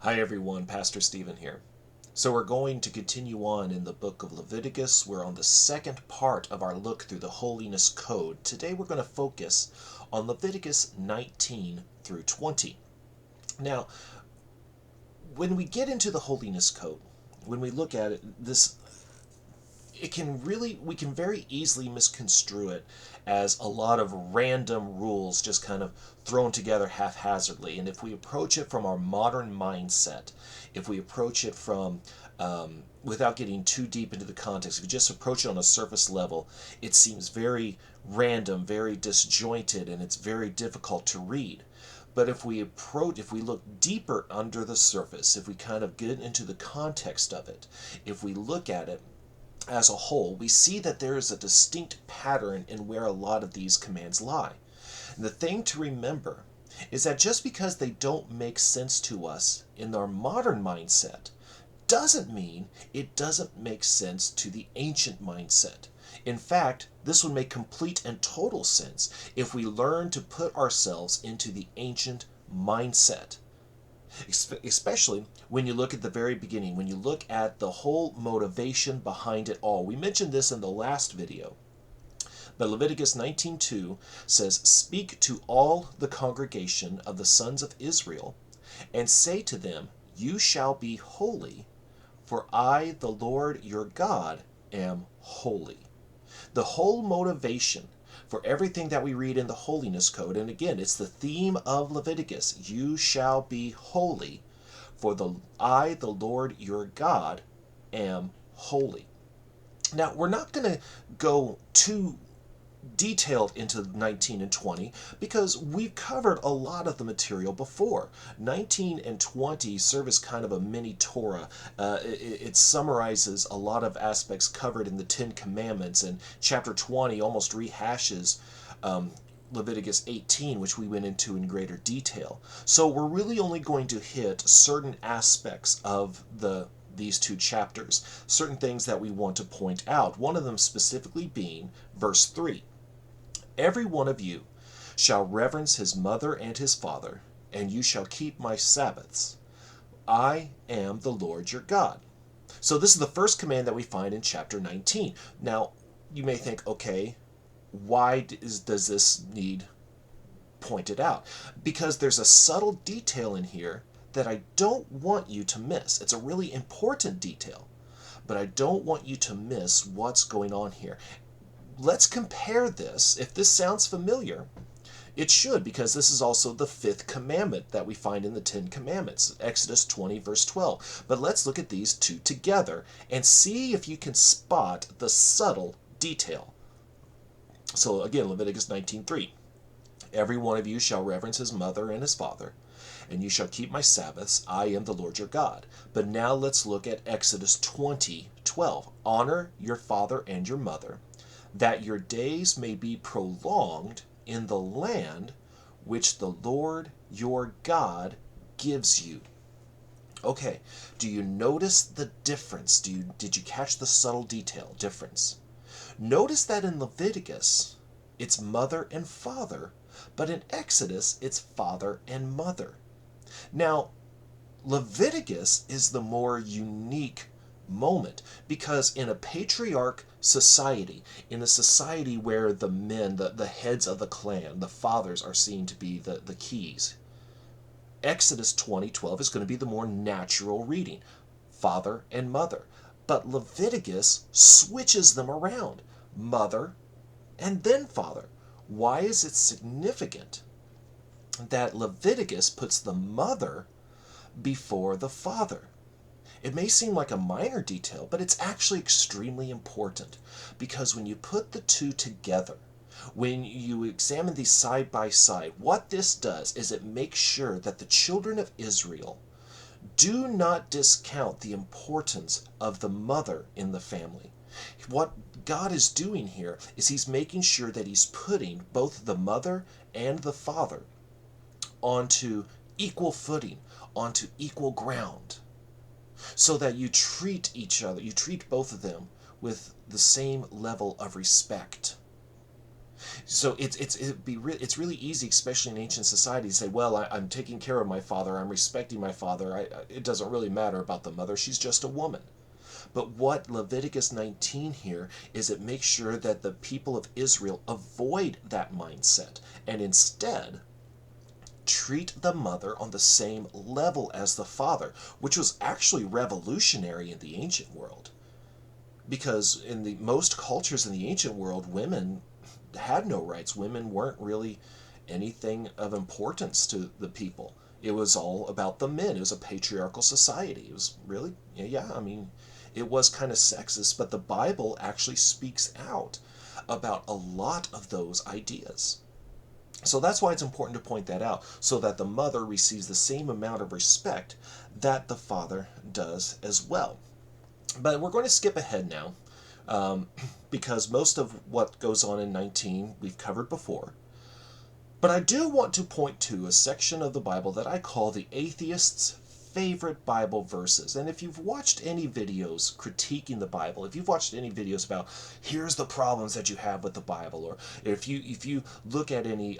Hi everyone, Pastor Stephen here. So we're going to continue on in the book of Leviticus. We're on the second part of our look through the Holiness Code. Today we're going to focus on Leviticus 19 through 20. Now, when we get into the Holiness Code, when we look at it, we can very easily misconstrue it as a lot of random rules just kind of thrown together haphazardly. And if we approach it from our modern mindset, if we approach it from without getting too deep into the context, if we just approach it on a surface level, it seems very random, very disjointed, and it's very difficult to read. But if we look deeper under the surface, if we kind of get into the context of it, if we look at it as a whole, we see that there is a distinct pattern in where a lot of these commands lie. And the thing to remember is that just because they don't make sense to us in our modern mindset doesn't mean it doesn't make sense to the ancient mindset. In fact, this would make complete and total sense if we learn to put ourselves into the ancient mindset. Especially when you look at the very beginning, when you look at the whole motivation behind it all. We mentioned this in the last video, but Leviticus 19:2 says, "Speak to all the congregation of the sons of Israel, and say to them, You shall be holy, for I, the Lord your God, am holy." The whole motivation for everything that we read in the Holiness Code, and again, it's the theme of Leviticus, you shall be holy, for I, the Lord your God, am holy. Now, we're not going to go too detailed into 19 and 20 because we've covered a lot of the material before. 19 and 20 serve as kind of a mini Torah. It summarizes a lot of aspects covered in the Ten Commandments, and chapter 20 almost rehashes Leviticus 18, which we went into in greater detail. So we're really only going to hit certain aspects of these two chapters, certain things that we want to point out, one of them specifically being verse 3. "Every one of you shall reverence his mother and his father, and you shall keep my Sabbaths. I am the Lord your God." So this is the first command that we find in chapter 19. Now, you may think, okay, why does this need pointed out? Because there's a subtle detail in here that I don't want you to miss. It's a really important detail, but I don't want you to miss what's going on here. Let's compare this. If this sounds familiar, it should, because this is also the fifth commandment that we find in the Ten Commandments, Exodus 20, verse 12. But let's look at these two together and see if you can spot the subtle detail. So again, Leviticus 19:3. "Every one of you shall reverence his mother and his father, and you shall keep my Sabbaths. I am the Lord your God." But now let's look at Exodus 20:12. "Honor your father and your mother, that your days may be prolonged in the land which the Lord your God gives you." Okay, do you notice the difference? Did you catch the subtle detail difference? Notice that in Leviticus, it's mother and father, but in Exodus, it's father and mother. Now, Leviticus is the more unique moment because in a patriarch society, in a society where the men, the heads of the clan, the fathers are seen to be the keys, Exodus 20:12 is going to be the more natural reading, father and mother. But Leviticus switches them around, mother and then father. Why is it significant that Leviticus puts the mother before the father? It may seem like a minor detail, but it's actually extremely important because when you put the two together, when you examine these side by side, what this does is it makes sure that the children of Israel do not discount the importance of the mother in the family. What God is doing here is he's making sure that he's putting both the mother and the father onto equal footing, onto equal ground, so that you treat each other, you treat both of them with the same level of respect. So it's really easy, especially in ancient society, to say, well, I'm taking care of my father, I'm respecting my father. It doesn't really matter about the mother; she's just a woman. But what Leviticus 19 here is, it makes sure that the people of Israel avoid that mindset and instead treat the mother on the same level as the father, which was actually revolutionary in the ancient world. Because in the most cultures in the ancient world, women had no rights. Women weren't really anything of importance to the people. It was all about the men. It was a patriarchal society. It was really, yeah, I mean, it was kind of sexist, but the Bible actually speaks out about a lot of those ideas. So that's why it's important to point that out, so that the mother receives the same amount of respect that the father does as well. But we're going to skip ahead now, because most of what goes on in 19 we've covered before. But I do want to point to a section of the Bible that I call the atheist's favorite Bible verses. And if you've watched any videos critiquing the Bible, if you've watched any videos about here's the problems that you have with the Bible, or if you look at any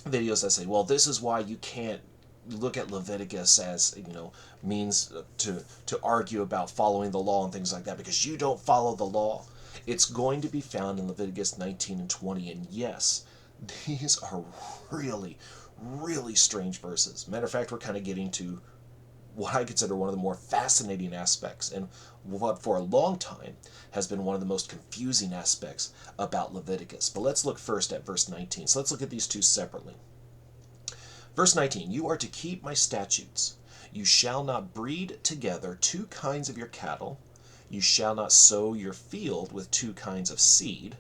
videos that say, well, this is why you can't look at Leviticus as, means to argue about following the law and things like that, because you don't follow the law. It's going to be found in Leviticus 19 and 20, and yes, these are really, really strange verses. Matter of fact, we're kind of getting to what I consider one of the more fascinating aspects, and what for a long time has been one of the most confusing aspects about Leviticus. But let's look first at verse 19. So let's look at these two separately. Verse 19, you are to keep my statutes. You shall not breed together two kinds of your cattle. You shall not sow your field with two kinds of seed,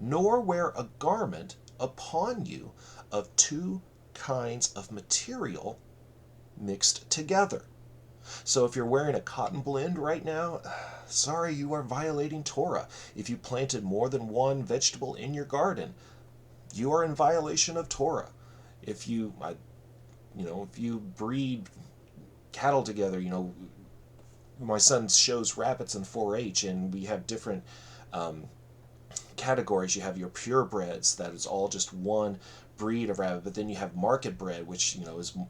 nor wear a garment upon you of two kinds of material mixed together. So if you're wearing a cotton blend right now, sorry, you are violating Torah. If you planted more than one vegetable in your garden, you are in violation of Torah. If you, if you breed cattle together, my son shows rabbits in 4-H, and we have different categories. You have your purebreds, that is all just one breed of rabbit, but then you have market bred, which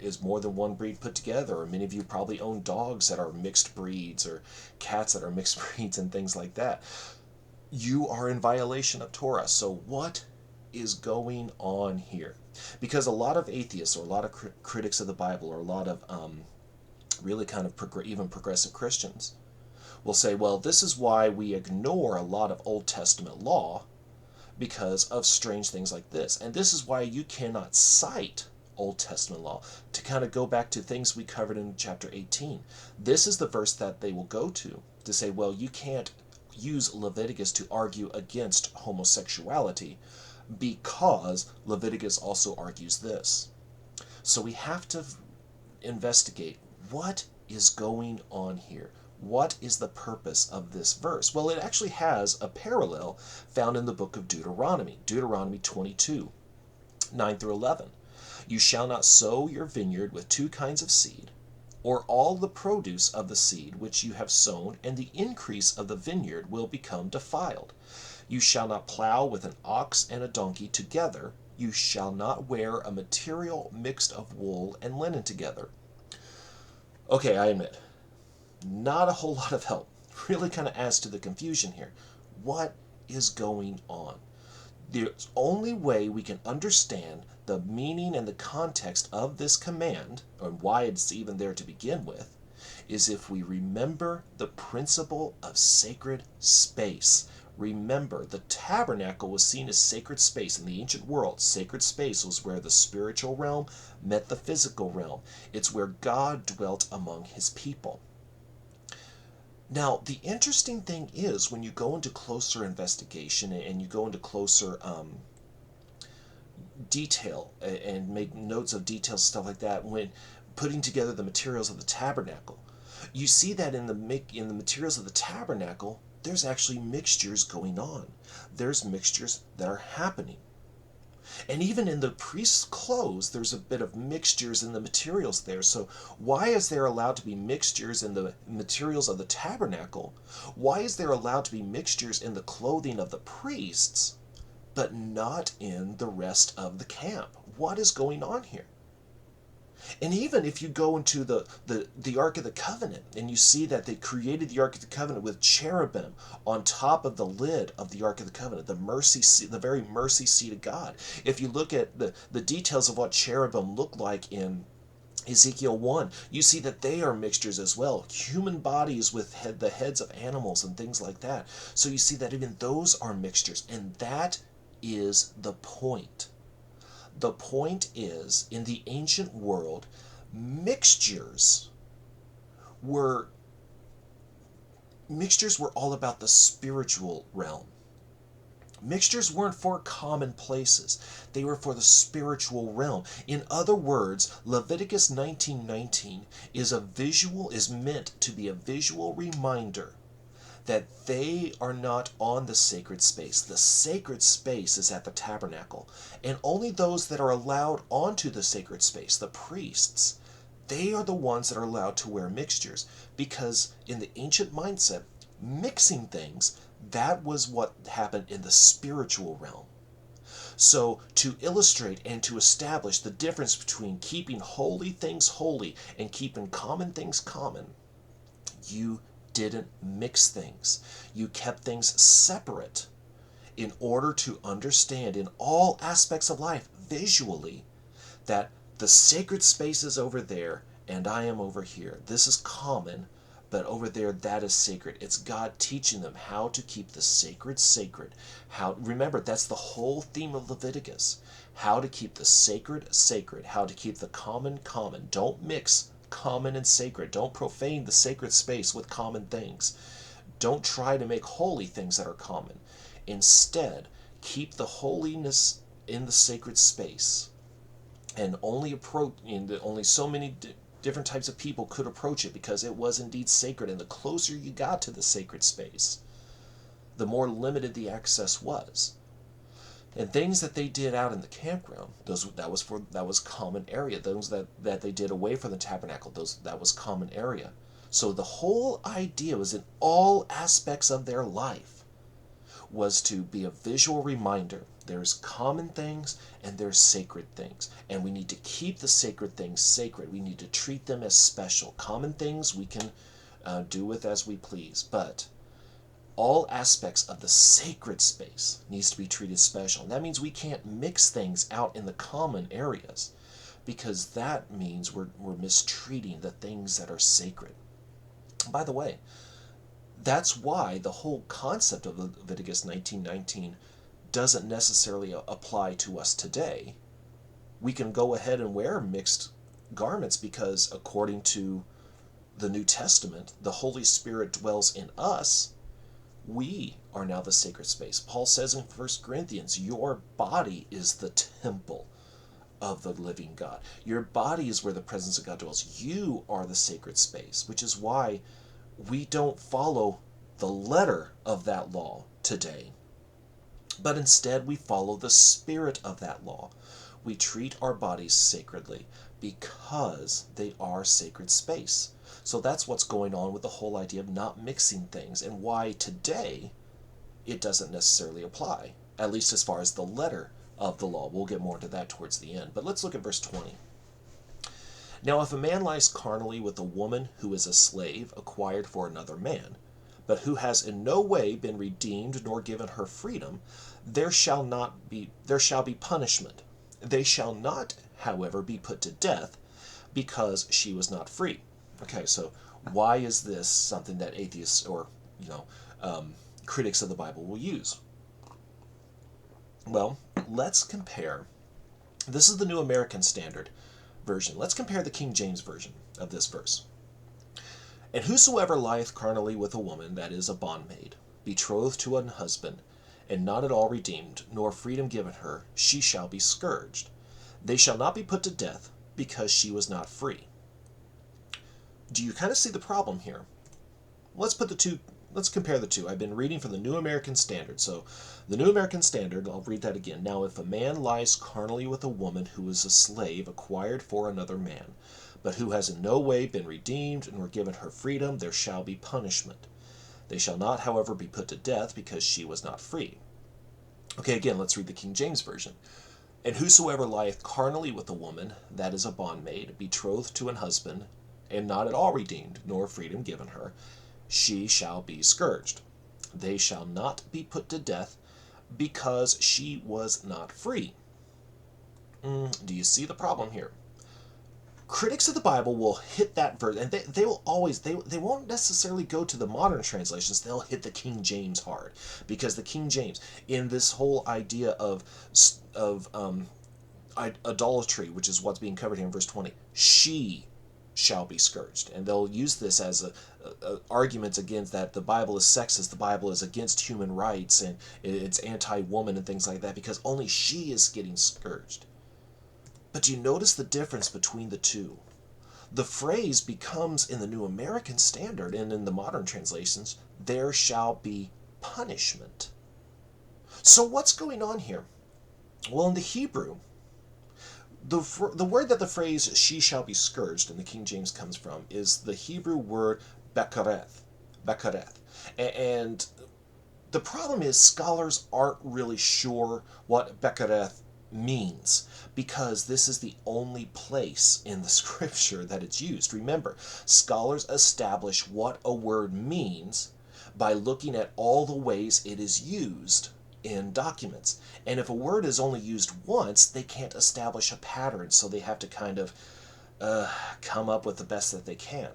is more than one breed put together. Or many of you probably own dogs that are mixed breeds, or cats that are mixed breeds, and things like that. You are in violation of Torah. So what is going on here? Because a lot of atheists, or a lot of critics of the Bible, or a lot of really kind of even progressive Christians will say, well, this is why we ignore a lot of Old Testament law, because of strange things like this. And this is why you cannot cite Old Testament law. To kind of go back to things we covered in chapter 18, this is the verse that they will go to say, well, you can't use Leviticus to argue against homosexuality, because Leviticus also argues this. So we have to investigate what is going on here. What is the purpose of this verse? Well, it actually has a parallel found in the book of Deuteronomy, Deuteronomy 22, 9 through 11. You shall not sow your vineyard with two kinds of seed, or all the produce of the seed which you have sown, and the increase of the vineyard will become defiled. You shall not plow with an ox and a donkey together. You shall not wear a material mixed of wool and linen together. Okay, I admit, not a whole lot of help. Really kind of adds to the confusion here. What is going on? The only way we can understand the meaning and the context of this command, and why it's even there to begin with, is if we remember the principle of sacred space. Remember, the tabernacle was seen as sacred space in the ancient world. Sacred space was where the spiritual realm met the physical realm. It's where God dwelt among his people. Now, the interesting thing is, when you go into closer investigation and you go into closer detail and make notes of details, stuff like that, when putting together the materials of the tabernacle, you see that in the materials of the tabernacle, there's actually mixtures going on. There's mixtures that are happening. And even in the priest's clothes, there's a bit of mixtures in the materials there. So why is there allowed to be mixtures in the materials of the tabernacle? Why is there allowed to be mixtures in the clothing of the priests? but not in the rest of the camp. What is going on here? And even if you go into the Ark of the Covenant and you see that they created the Ark of the Covenant with cherubim on top of the lid of the Ark of the Covenant, the mercy seat, the very mercy seat of God. If you look at the details of what cherubim look like in Ezekiel 1, you see that they are mixtures as well. Human bodies with the heads of animals and things like that. So you see that even those are mixtures. And that is the point. The point is, in the ancient world, mixtures were all about the spiritual realm. Mixtures weren't for common places. They were for the spiritual realm. In other words, Leviticus 19:19 is meant to be a visual reminder that they are not on the sacred space. The sacred space is at the tabernacle, and only those that are allowed onto the sacred space, the priests, they are the ones that are allowed to wear mixtures, because in the ancient mindset, mixing things, that was what happened in the spiritual realm. So to illustrate and to establish the difference between keeping holy things holy and keeping common things common, you didn't mix things. You kept things separate in order to understand in all aspects of life visually that the sacred space is over there and I am over here. This is common, but over there that is sacred. It's God teaching them how to keep the sacred sacred. Remember, that's the whole theme of Leviticus. How to keep the sacred sacred, how to keep the common common. Don't mix common and sacred. Don't profane the sacred space with common things. Don't try to make holy things that are common. Instead, keep the holiness in the sacred space, and only so many different types of people could approach it because it was indeed sacred. And the closer you got to the sacred space, the more limited the access was. And things that they did out in the campground, that was common area. Those that they did away from the tabernacle, that was common area. So the whole idea was in all aspects of their life was to be a visual reminder. There's common things and there's sacred things. And we need to keep the sacred things sacred. We need to treat them as special. Common things we can do with as we please, but all aspects of the sacred space needs to be treated special. And that means we can't mix things out in the common areas, because that means we're mistreating the things that are sacred. By the way, that's why the whole concept of Leviticus 19:19 doesn't necessarily apply to us today. We can go ahead and wear mixed garments because according to the New Testament, the Holy Spirit dwells in us. We are now the sacred space. Paul says in 1 Corinthians, your body is the temple of the living God. Your body is where the presence of God dwells. You are the sacred space, which is why we don't follow the letter of that law today, but instead we follow the spirit of that law. We treat our bodies sacredly because they are sacred space. So that's what's going on with the whole idea of not mixing things, and why today it doesn't necessarily apply, at least as far as the letter of the law. We'll get more into that towards the end. But let's look at verse 20. Now if a man lies carnally with a woman who is a slave acquired for another man, but who has in no way been redeemed nor given her freedom, there shall be punishment. They shall not, however, be put to death, because she was not free. Okay, so why is this something that atheists or critics of the Bible will use? Well, let's compare. This is the New American Standard Version. Let's compare the King James Version of this verse. And whosoever lieth carnally with a woman that is a bondmaid, betrothed to an husband, and not at all redeemed, nor freedom given her, she shall be scourged. They shall not be put to death, because she was not free. Do you kind of see the problem here? Let's compare the two. I've been reading from the New American Standard. So the New American Standard, I'll read that again. Now if a man lies carnally with a woman who is a slave acquired for another man, but who has in no way been redeemed nor given her freedom, there shall be punishment. They shall not, however, be put to death, because she was not free. Okay, again, let's read the King James Version. And whosoever lieth carnally with a woman, that is a bondmaid, betrothed to an husband, and not at all redeemed, nor freedom given her, she shall be scourged. They shall not be put to death, because she was not free. Do you see the problem here? Critics of the Bible will hit that verse, and they will always, they won't necessarily go to the modern translations. They'll hit the King James hard, because the King James, in this whole idea of idolatry, which is what's being covered here in verse 20, she shall be scourged, and they'll use this as a argument against that the Bible is sexist, the Bible is against human rights, and it's anti-woman and things like that, because only she is getting scourged. But do you notice the difference between the two? The phrase becomes, in the New American Standard and in the modern translations, there shall be punishment. So what's going on here? Well, in the Hebrew, the word that the phrase she shall be scourged in the King James comes from is the Hebrew word bekareth. Bekareth. And the problem is scholars aren't really sure what bekareth means, because this is the only place in the scripture that it's used. Remember, scholars establish what a word means by looking at all the ways it is used in documents. And if a word is only used once, they can't establish a pattern, so they have to kind of come up with the best that they can.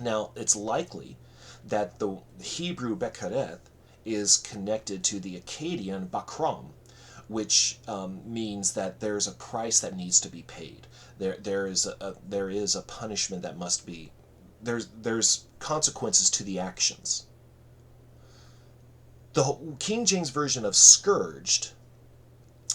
Now, it's likely that the Hebrew bekareth is connected to the Akkadian bakram, which means that there's a price that needs to be paid. There is a punishment that must be, there's consequences to the actions. The King James version of scourged,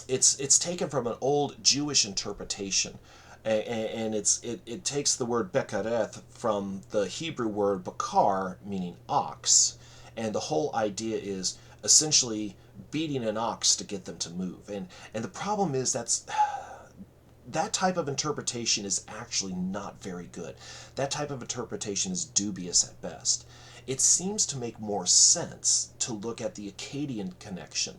it's taken from an old Jewish interpretation, and it takes the word bekareth from the Hebrew word bakar, meaning ox, and the whole idea is essentially beating an ox to get them to move. And the problem is that type of interpretation is actually not very good. That type of interpretation is dubious at best. It seems to make more sense to look at the Akkadian connection,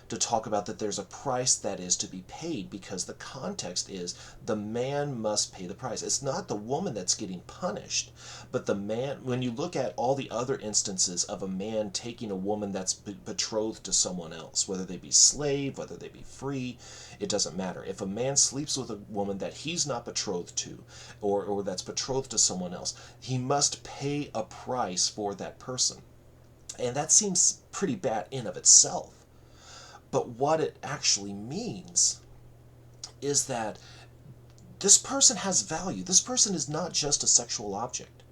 to talk about that there's a price that is to be paid, because the context is the man must pay the price. It's not the woman that's getting punished, but the man. When you look at all the other instances of a man taking a woman that's betrothed to someone else, whether they be slave, whether they be free, it doesn't matter. If a man sleeps with a woman that he's not betrothed to, or that's betrothed to someone else, he must pay a price for that person. And that seems pretty bad in of itself. But what it actually means is that this person has value. This person is not just a sexual object.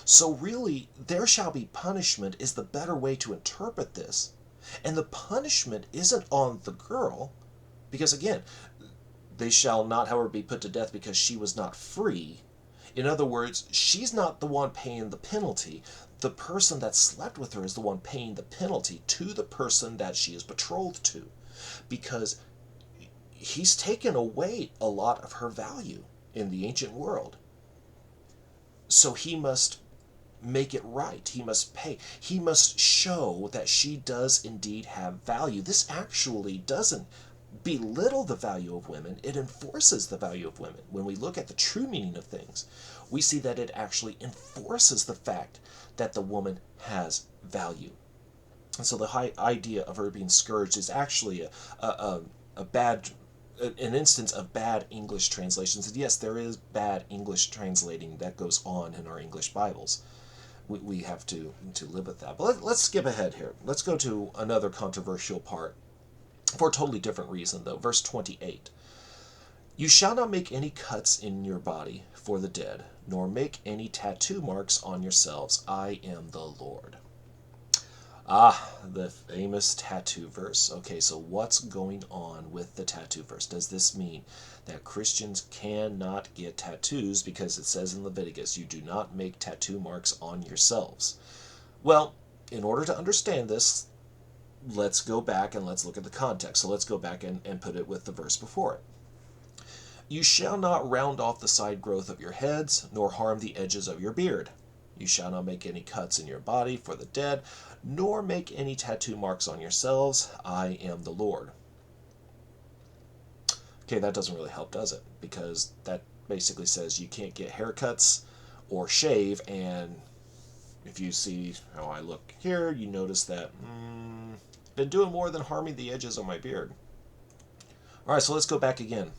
So really, there shall be punishment is the better way to interpret this. And the punishment isn't on the girl, because again, they shall not, however, be put to death because she was not free. In other words, she's not the one paying the penalty. The person that slept with her is the one paying the penalty to the person that she is betrothed to, because he's taken away a lot of her value in the ancient world. So he must make it right. He must pay. He must show that she does indeed have value. This actually doesn't belittle the value of women, it enforces the value of women. When we look at the true meaning of things, we see that it actually enforces the fact that the woman has value. And so the high idea of her being scourged is actually a bad, an instance of bad English translations. And yes, there is bad English translating that goes on in our English Bibles. We have to live with that. But let's skip ahead here. Let's go to another controversial part, for a totally different reason, though. Verse 28. You shall not make any cuts in your body for the dead, nor make any tattoo marks on yourselves. I am the Lord. The famous tattoo verse. Okay, so what's going on with the tattoo verse? Does this mean that Christians cannot get tattoos because it says in Leviticus, you do not make tattoo marks on yourselves? Well, in order to understand this, let's go back and let's look at the context. So let's go back and put it with the verse before it. You shall not round off the side growth of your heads, nor harm the edges of your beard. You shall not make any cuts in your body for the dead, nor make any tattoo marks on yourselves. I am the Lord. Okay, that doesn't really help, does it? Because that basically says you can't get haircuts or shave, and if you see how I look here, you notice that been doing more than harming the edges of my beard. All right, so let's go back again,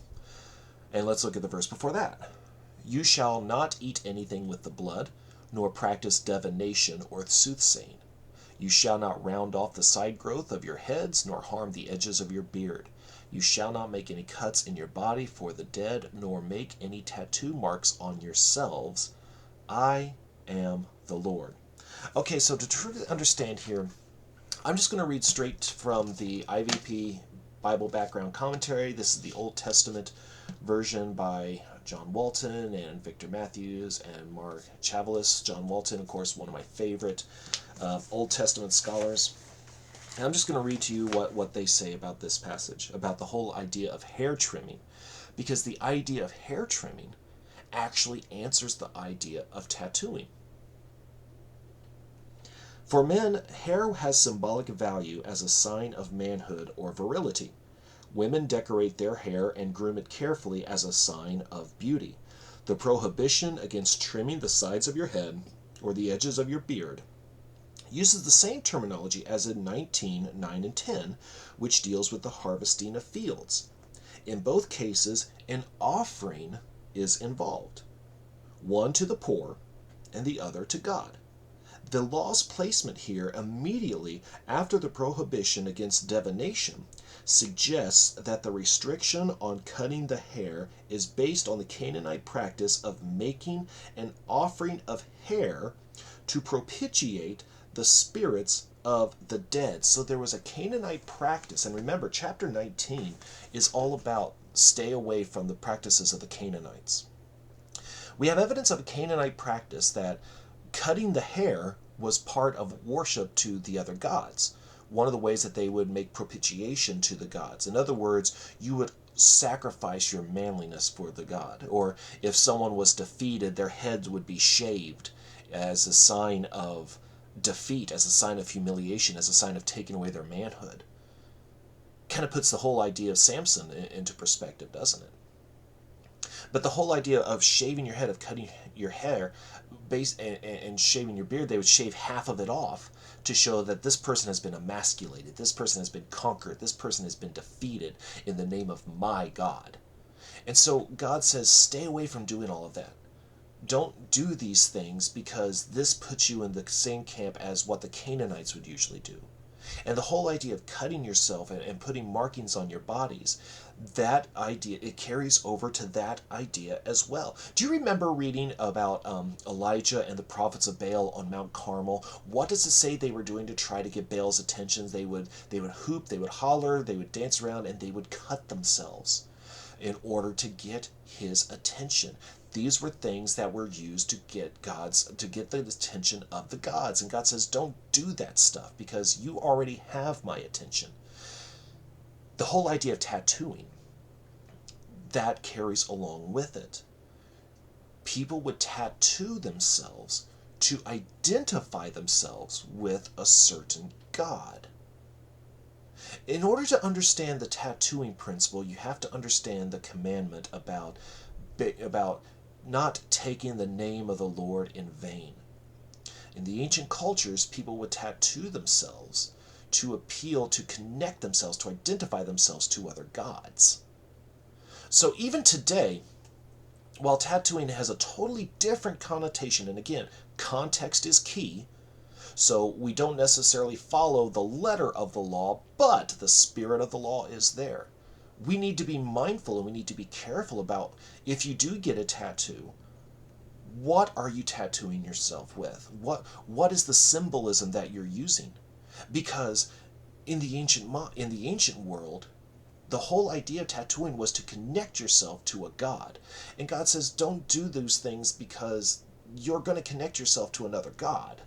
and let's look at the verse before that. You shall not eat anything with the blood, nor practice divination or soothsaying. You shall not round off the side growth of your heads, nor harm the edges of your beard. You shall not make any cuts in your body for the dead, nor make any tattoo marks on yourselves. I am the Lord. Okay, so to truly understand here, I'm just going to read straight from the IVP Bible Background Commentary. This is the Old Testament version by John Walton and Victor Matthews and Mark Chavelis. John Walton, of course, one of my favorite Old Testament scholars. And I'm just going to read to you what they say about this passage, about the whole idea of hair trimming, because the idea of hair trimming actually answers the idea of tattooing. For men, hair has symbolic value as a sign of manhood or virility. Women decorate their hair and groom it carefully as a sign of beauty. The prohibition against trimming the sides of your head or the edges of your beard uses the same terminology as in 19:9 and 10, which deals with the harvesting of fields. In both cases, an offering is involved, one to the poor and the other to God. The law's placement here immediately after the prohibition against divination suggests that the restriction on cutting the hair is based on the Canaanite practice of making an offering of hair to propitiate the spirits of the dead. So there was a Canaanite practice, and remember, chapter 19 is all about stay away from the practices of the Canaanites. We have evidence of a Canaanite practice that cutting the hair was part of worship to the other gods. One of the ways that they would make propitiation to the gods. In other words, you would sacrifice your manliness for the god. Or if someone was defeated, their heads would be shaved as a sign of defeat, as a sign of humiliation, as a sign of taking away their manhood. Kind of puts the whole idea of Samson into perspective, doesn't it? But the whole idea of shaving your head, of cutting your hair, and shaving your beard, they would shave half of it off to show that this person has been emasculated, this person has been conquered, this person has been defeated in the name of my God. And so God says, stay away from doing all of that. Don't do these things because this puts you in the same camp as what the Canaanites would usually do. And the whole idea of cutting yourself and putting markings on your bodies, that idea, it carries over to that idea as well. Do you remember reading about Elijah and the prophets of Baal on Mount Carmel? What does it say they were doing to try to get Baal's attention? They would hoop, they would holler, they would dance around, and they would cut themselves in order to get his attention. These were things that were used to get the attention of the gods. And God says, don't do that stuff because you already have my attention. The whole idea of tattooing, that carries along with it. People would tattoo themselves to identify themselves with a certain god. In order to understand the tattooing principle, you have to understand the commandment about not taking the name of the Lord in vain. In the ancient cultures, people would tattoo themselves to appeal, to connect themselves, to identify themselves to other gods. So even today, while tattooing has a totally different connotation, and again, context is key, so we don't necessarily follow the letter of the law, but the spirit of the law is there. We need to be mindful and we need to be careful about, if you do get a tattoo, what are you tattooing yourself with? What is the symbolism that you're using? Because in the ancient world, the whole idea of tattooing was to connect yourself to a god. And God says, don't do those things because you're going to connect yourself to another god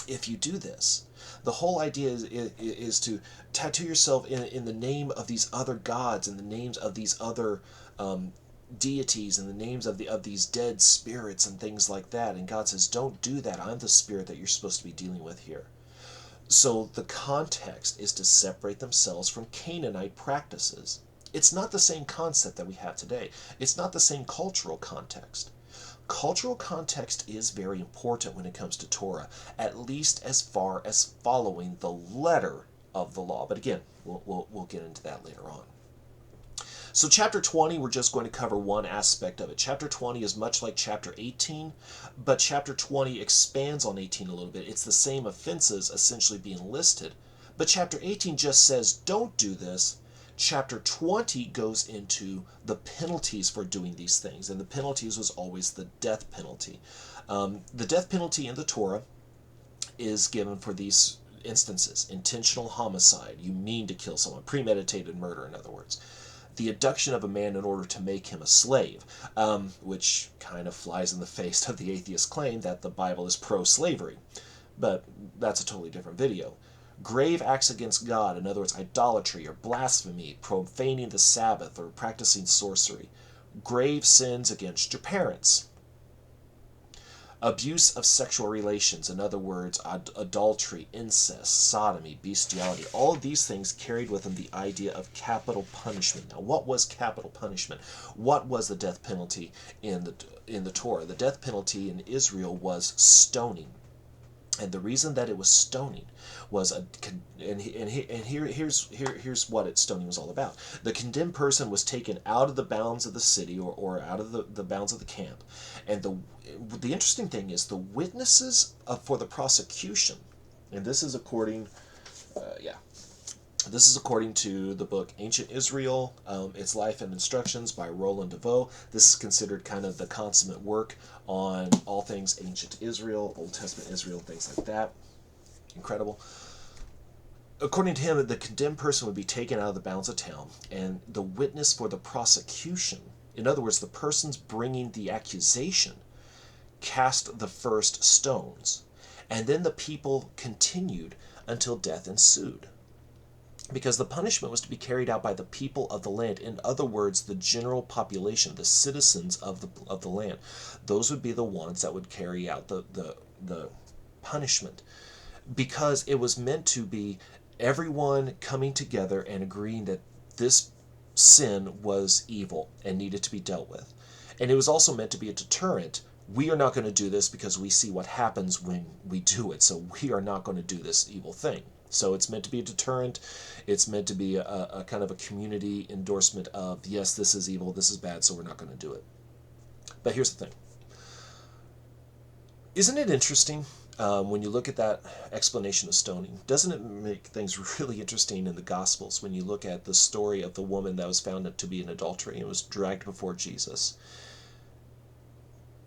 if you do this. The whole idea is to tattoo yourself in the name of these other gods, in the names of these other deities and the names of these dead spirits and things like that. And God says, don't do that. I'm the spirit that you're supposed to be dealing with here. So the context is to separate themselves from Canaanite practices. It's not the same concept that we have today. It's not the same cultural context. Cultural context is very important when it comes to Torah, at least as far as following the letter of the law. But again, we'll get into that later on. So chapter 20, we're just going to cover one aspect of it. Chapter 20 is much like chapter 18, but chapter 20 expands on 18 a little bit. It's the same offenses essentially being listed, but chapter 18 just says, don't do this. Chapter 20 goes into the penalties for doing these things, and the penalties was always the death penalty. The death penalty in the Torah is given for these instances: intentional homicide, you mean to kill someone, premeditated murder, in other words. The abduction of a man in order to make him a slave, which kind of flies in the face of the atheist claim that the Bible is pro-slavery. But that's a totally different video. Grave acts against God, in other words, idolatry or blasphemy, profaning the Sabbath, or practicing sorcery. Grave sins against your parents. Abuse of sexual relations, in other words, adultery, incest, sodomy, bestiality. All of these things carried with them the idea of capital punishment. Now, what was capital punishment? What was the death penalty in the Torah? The death penalty in Israel was stoning. And the reason that it was stoning was here's what stoning was all about. The condemned person was taken out of the bounds of the city, or out of the bounds of the camp. And the interesting thing is the witnesses for the prosecution, and this is according to the book Ancient Israel, Its Life and Instructions by Roland DeVoe. This is considered kind of the consummate work on all things ancient Israel, Old Testament Israel, things like that. Incredible. According to him, the condemned person would be taken out of the bounds of town, and the witness for the prosecution, in other words, the persons bringing the accusation, cast the first stones. And then the people continued until death ensued, because the punishment was to be carried out by the people of the land. In other words, the general population, the citizens of the land. Those would be the ones that would carry out the punishment, because it was meant to be everyone coming together and agreeing that this sin was evil and needed to be dealt with. And it was also meant to be a deterrent. We are not going to do this because we see what happens when we do it, so we are not going to do this evil thing. So it's meant to be a deterrent. It's meant to be a kind of a community endorsement of, yes, this is evil, this is bad, so we're not going to do it. But here's the thing. Isn't it interesting when you look at that explanation of stoning? Doesn't it make things really interesting in the Gospels when you look at the story of the woman that was found to be in adultery and was dragged before Jesus?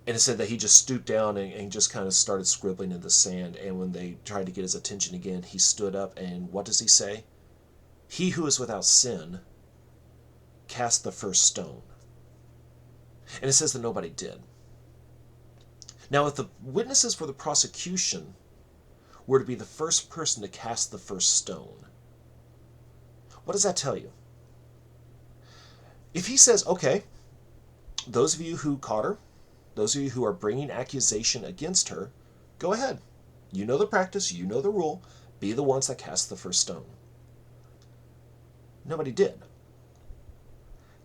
And it said that he just stooped down and just kind of started scribbling in the sand. And when they tried to get his attention again, he stood up, and what does he say? He who is without sin cast the first stone. And it says that nobody did. Now, if the witnesses for the prosecution were to be the first person to cast the first stone, what does that tell you? If he says, okay, those of you who caught her, those of you who are bringing accusation against her, go ahead. You know the practice, you know the rule. Be the ones that cast the first stone. Nobody did.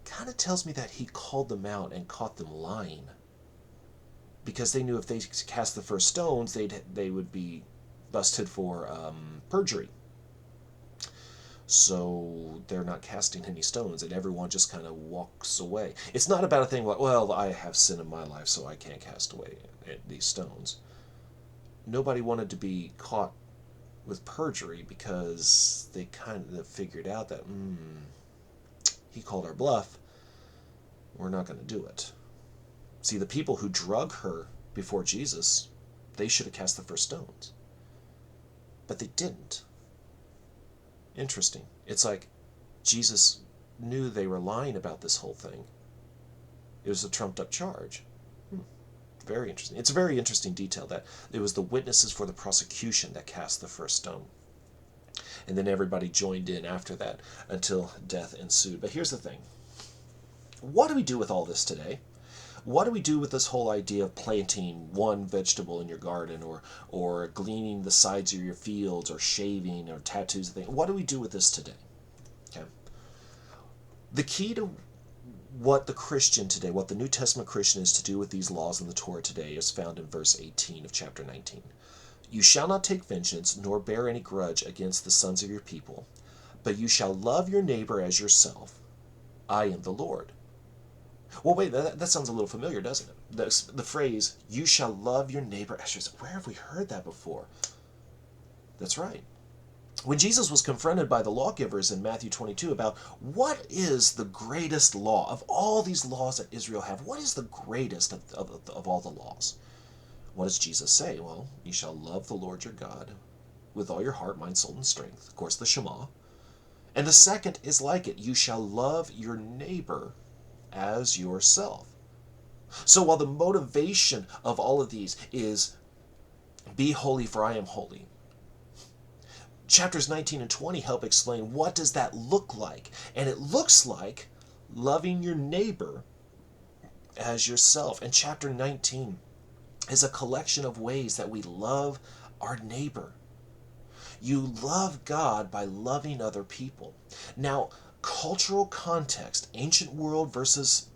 Kind of tells me that he called them out and caught them lying, because they knew if they cast the first stones, they would be busted for perjury. So they're not casting any stones, and everyone just kind of walks away. It's not about a thing like, well, I have sin in my life, so I can't cast away these stones. Nobody wanted to be caught with perjury, because they kind of figured out that, he called our bluff. We're not going to do it. See, the people who drug her before Jesus, they should have cast the first stones. But they didn't. Interesting. It's like Jesus knew they were lying about this whole thing. It was a trumped up charge. Very interesting. It's a very interesting detail that it was the witnesses for the prosecution that cast the first stone. And then everybody joined in after that until death ensued. But here's the thing. What do we do with all this today? What do we do with this whole idea of planting one vegetable in your garden, or gleaning the sides of your fields, or shaving, or tattoos? What do we do with this today? Okay. The key to what the Christian today, what the New Testament Christian is to do with these laws in the Torah today, is found in verse 18 of chapter 19. You shall not take vengeance, nor bear any grudge against the sons of your people, but you shall love your neighbor as yourself. I am the Lord. Well, wait, that sounds a little familiar, doesn't it? The phrase, you shall love your neighbor as yourself. Where have we heard that before? That's right. When Jesus was confronted by the lawgivers in Matthew 22 about what is the greatest law of all these laws that Israel have, what is the greatest of all the laws? What does Jesus say? Well, you shall love the Lord your God with all your heart, mind, soul, and strength. Of course, the Shema. And the second is like it. You shall love your neighbor as yourself. So while the motivation of all of these is be holy for I am holy, chapters 19 and 20 help explain what does that look like. And it looks like loving your neighbor as yourself. And chapter 19 is a collection of ways that we love our neighbor. You love God by loving other people. Now, cultural context, ancient world versus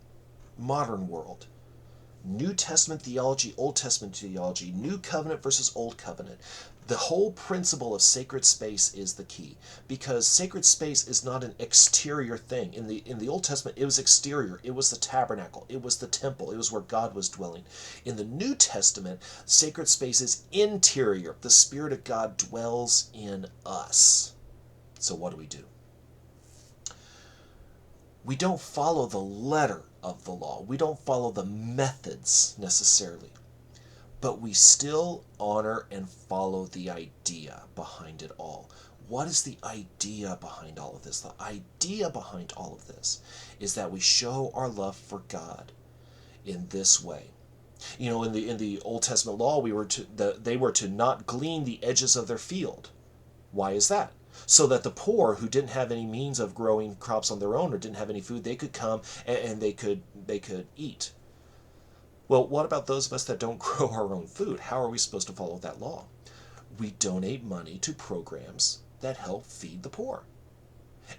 modern world, New Testament theology, Old Testament theology, New Covenant versus Old Covenant. The whole principle of sacred space is the key, because sacred space is not an exterior thing. In the Old Testament, it was exterior. It was the tabernacle. It was the temple. It was where God was dwelling. In the New Testament, sacred space is interior. The Spirit of God dwells in us. So what do? We don't follow the letter of the law. We don't follow the methods necessarily. But we still honor and follow the idea behind it all. What is the idea behind all of this? The idea behind all of this is that we show our love for God in this way. You know, in the Old Testament law, they were to not glean the edges of their field. Why is that? So that the poor who didn't have any means of growing crops on their own or didn't have any food, they could come and they could eat. Well, what about those of us that don't grow our own food? How are we supposed to follow that law? We donate money to programs that help feed the poor.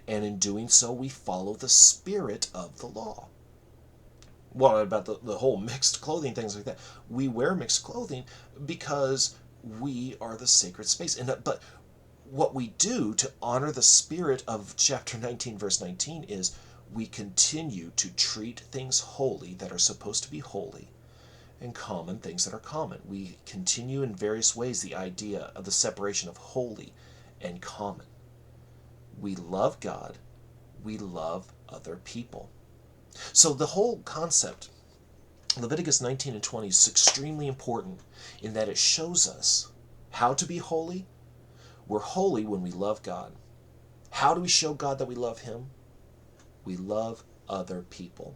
And in doing so, we follow the spirit of the law. What about the whole mixed clothing, things like that? We wear mixed clothing because we are the sacred space. But what we do to honor the spirit of chapter 19, verse 19, is we continue to treat things holy that are supposed to be holy, and common things that are common. We continue in various ways the idea of the separation of holy and common. We love God. We love other people. So the whole concept, Leviticus 19 and 20, is extremely important in that it shows us how to be holy. We're holy when we love God. How do we show God that we love Him? We love other people.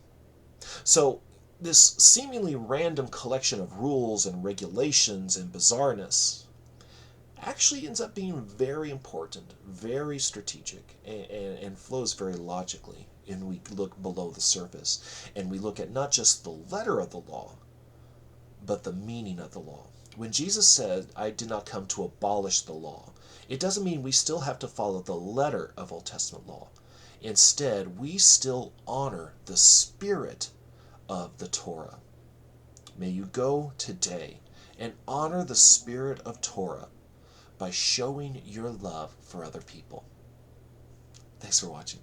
So this seemingly random collection of rules and regulations and bizarreness actually ends up being very important, very strategic, and flows very logically. And we look below the surface and we look at not just the letter of the law, but the meaning of the law. When Jesus said, I did not come to abolish the law, it doesn't mean we still have to follow the letter of Old Testament law. Instead, we still honor the spirit of the Torah. May you go today and honor the spirit of Torah by showing your love for other people. Thanks for watching.